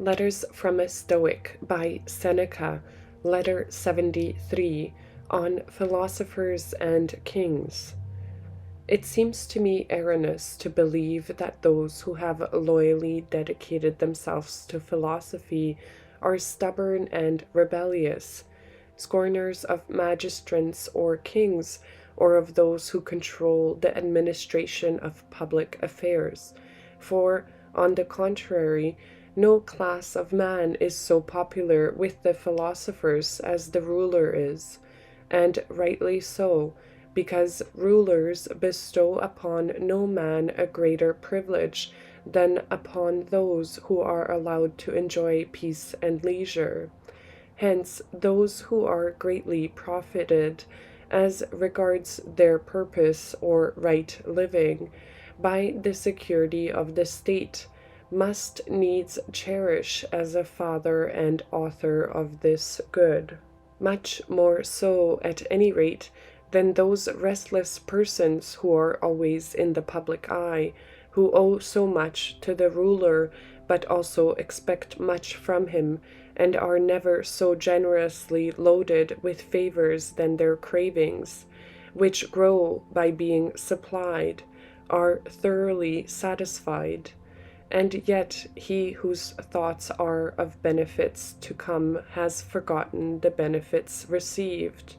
Letters from a Stoic by Seneca, Letter 73, on Philosophers and Kings. It seems to me erroneous to believe that those who have loyally dedicated themselves to philosophy are stubborn and rebellious, scorners of magistrants or kings, or of those who control the administration of public affairs. For, on the contrary, no class of man is so popular with the philosophers as the ruler is, and rightly so, because rulers bestow upon no man a greater privilege than upon those who are allowed to enjoy peace and leisure. Hence, those who are greatly profited, as regards their purpose or right living, by the security of the state, must needs cherish as a father and author of this good. Much more so, at any rate, than those restless persons who are always in the public eye, who owe so much to the ruler, but also expect much from him, and are never so generously loaded with favors than their cravings, which grow by being supplied, are thoroughly satisfied. And yet he whose thoughts are of benefits to come has forgotten the benefits received.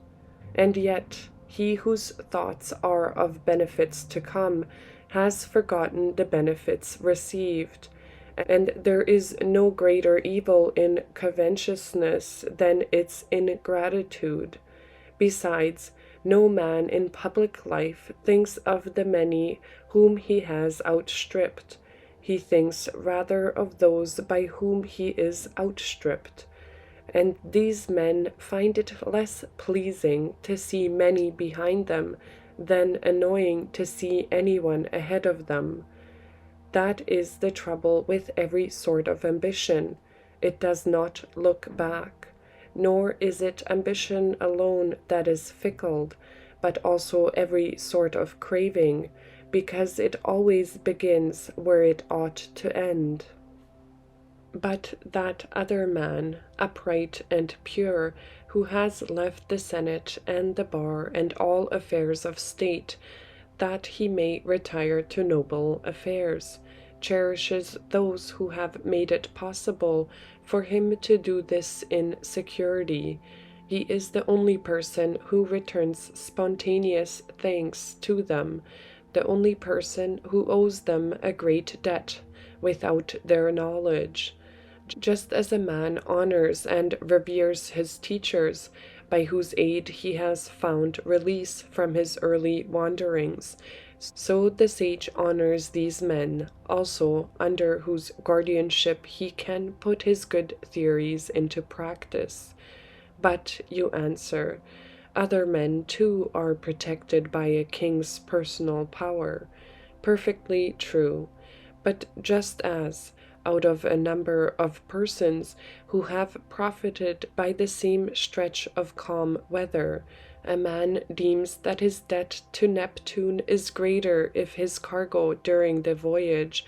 And yet he whose thoughts are of benefits to come has forgotten the benefits received. And there is no greater evil in covetousness than its ingratitude. Besides, no man in public life thinks of the many whom he has outstripped. He thinks rather of those by whom he is outstripped. And these men find it less pleasing to see many behind them than annoying to see anyone ahead of them. That is the trouble with every sort of ambition. It does not look back. Nor is it ambition alone that is fickle, but also every sort of craving, because it always begins where it ought to end. But that other man, upright and pure, who has left the Senate and the bar and all affairs of state, that he may retire to noble affairs, cherishes those who have made it possible for him to do this in security. He is the only person who returns spontaneous thanks to them, the only person who owes them a great debt without their knowledge. Just as a man honors and reveres his teachers, by whose aid he has found release from his early wanderings, so the sage honors these men also, under whose guardianship he can put his good theories into practice. But, you answer, other men too are protected by a king's personal power. Perfectly true. But just as, out of a number of persons who have profited by the same stretch of calm weather, a man deems that his debt to Neptune is greater if his cargo during the voyage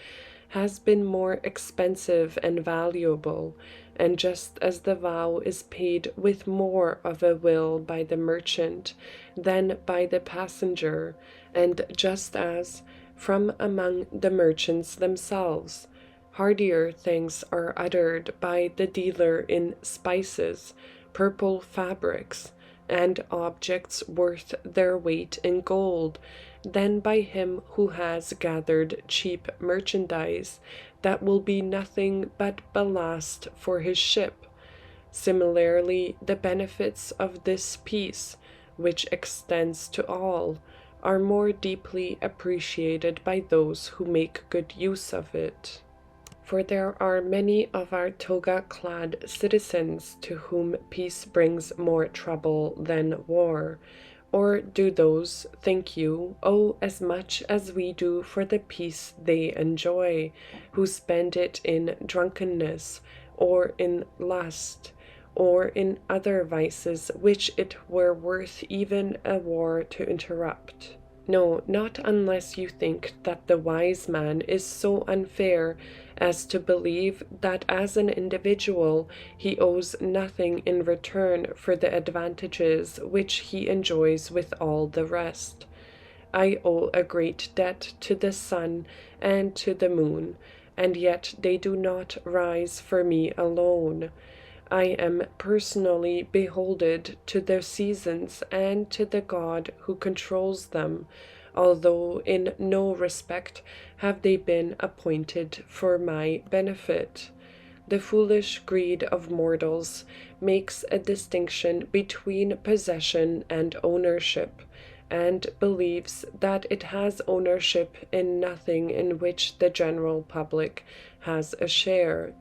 has been more expensive and valuable, and just as the vow is paid with more of a will by the merchant than by the passenger, and just as, from among the merchants themselves, hardier things are uttered by the dealer in spices, purple fabrics, and objects worth their weight in gold, than by him who has gathered cheap merchandise that will be nothing but ballast for his ship. Similarly, the benefits of this peace, which extends to all, are more deeply appreciated by those who make good use of it. For there are many of our toga-clad citizens to whom peace brings more trouble than war. Or do those, think you, owe as much as we do for the peace they enjoy, who spend it in drunkenness, or in lust, or in other vices which it were worth even a war to interrupt? No, not unless you think that the wise man is so unfair as to believe that as an individual he owes nothing in return for the advantages which he enjoys with all the rest. I owe a great debt to the sun and to the moon, and yet they do not rise for me alone. I am personally beholden to the seasons and to the God who controls them, although in no respect have they been appointed for my benefit. The foolish greed of mortals makes a distinction between possession and ownership, and believes that it has ownership in nothing in which the general public has a share.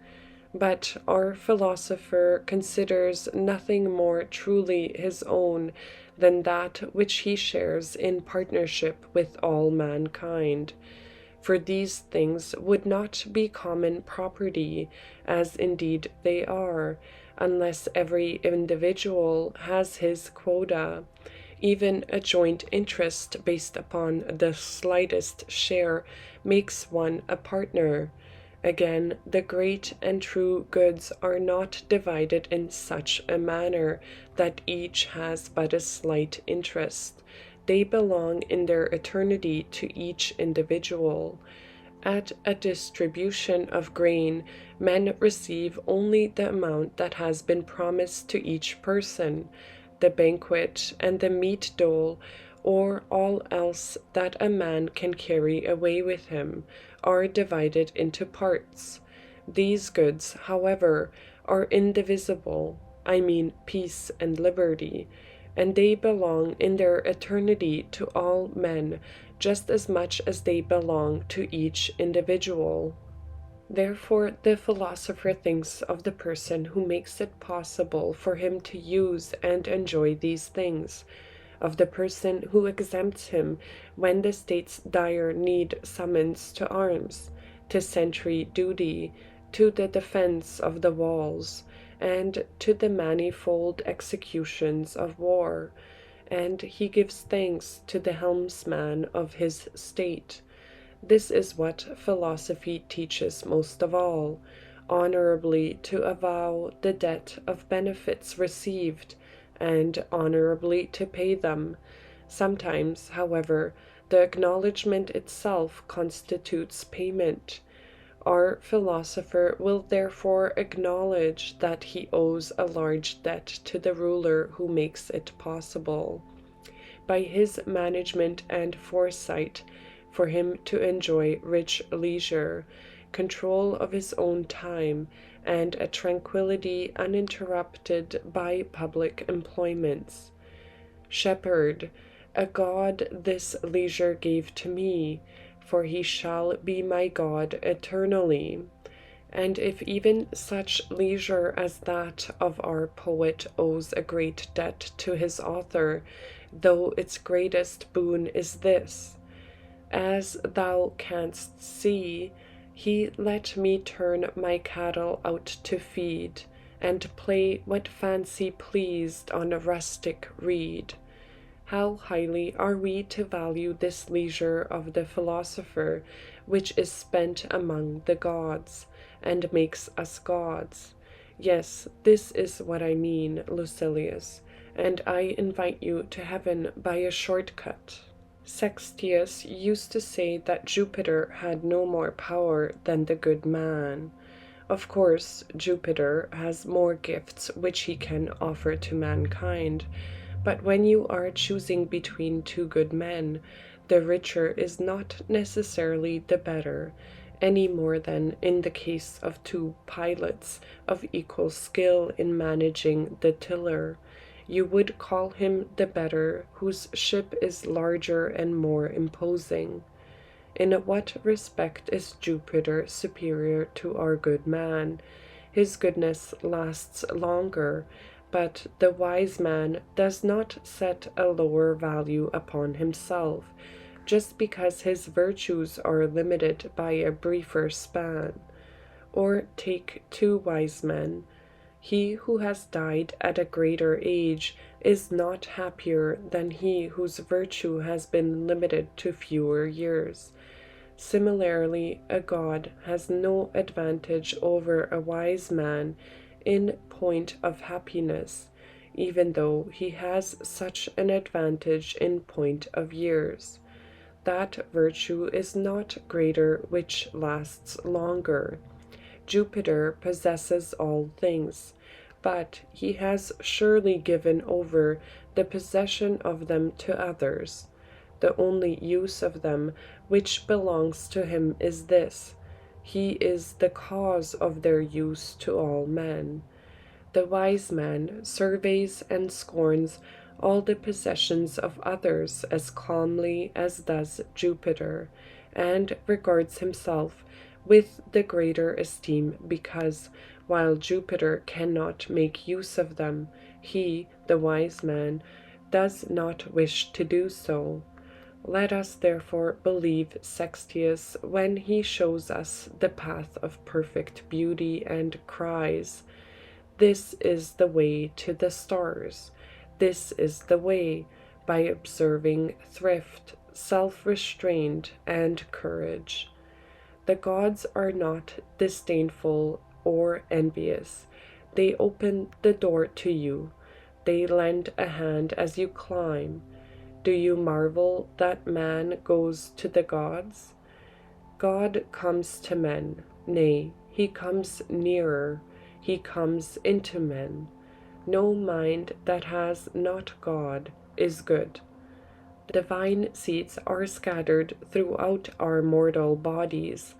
But our philosopher considers nothing more truly his own than that which he shares in partnership with all mankind. For these things would not be common property, as indeed they are, unless every individual has his quota. Even a joint interest based upon the slightest share makes one a partner. Again, the great and true goods are not divided in such a manner that each has but a slight interest. They belong in their eternity to each individual. At a distribution of grain, men receive only the amount that has been promised to each person. The banquet and the meat dole, or all else that a man can carry away with him, are divided into parts. These goods, however, are indivisible, I mean peace and liberty, and they belong in their eternity to all men just as much as they belong to each individual. Therefore, the philosopher thinks of the person who makes it possible for him to use and enjoy these things, of the person who exempts him when the state's dire need summons to arms, to sentry duty, to the defense of the walls, and to the manifold executions of war, and he gives thanks to the helmsman of his state. This is what philosophy teaches most of all, honorably to avow the debt of benefits received, and honorably to pay them. Sometimes, however, the acknowledgment itself constitutes payment. Our philosopher will therefore acknowledge that he owes a large debt to the ruler who makes it possible, by his management and foresight, for him to enjoy rich leisure, control of his own time, and a tranquillity uninterrupted by public employments. Shepherd, a God this leisure gave to me, for he shall be my God eternally. And if even such leisure as that of our poet owes a great debt to his author, though its greatest boon is this: as thou canst see, he let me turn my cattle out to feed, and play what fancy pleased on a rustic reed. How highly are we to value this leisure of the philosopher, which is spent among the gods, and makes us gods. Yes, this is what I mean, Lucilius, and I invite you to heaven by a short-cut. Sextius used to say that Jupiter had no more power than the good man. Of course, Jupiter has more gifts which he can offer to mankind, but when you are choosing between two good men, the richer is not necessarily the better, any more than in the case of two pilots of equal skill in managing the tiller. You would call him the better whose ship is larger and more imposing. In what respect is Jupiter superior to our good man? His goodness lasts longer, but the wise man does not set a lower value upon himself, just because his virtues are limited by a briefer span. Or take two wise men. He who has died at a greater age is not happier than he whose virtue has been limited to fewer years. Similarly, a god has no advantage over a wise man in point of happiness, even though he has such an advantage in point of years. That virtue is not greater which lasts longer. Jupiter possesses all things, but he has surely given over the possession of them to others. The only use of them which belongs to him is this: he is the cause of their use to all men. The wise man surveys and scorns all the possessions of others as calmly as does Jupiter, and regards himself with the greater esteem because, while Jupiter cannot make use of them, he, the wise man, does not wish to do so. Let us therefore believe Sextius when he shows us the path of perfect beauty and cries, "This is the way to the stars. This is the way," by observing thrift, self-restraint, and courage. The gods are not disdainful or envious. They open the door to you. They lend a hand as you climb. Do you marvel that man goes to the gods? God comes to men, nay, he comes nearer, he comes into men. No mind that has not God is good. Divine seeds are scattered throughout our mortal bodies.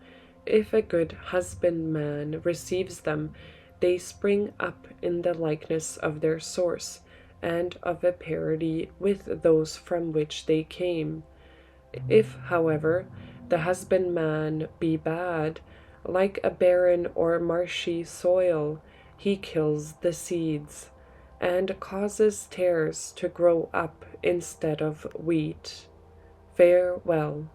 If a good husbandman receives them, they spring up in the likeness of their source, and of a parity with those from which they came. If, however, the husbandman be bad, like a barren or marshy soil, he kills the seeds, and causes tares to grow up instead of wheat. Farewell.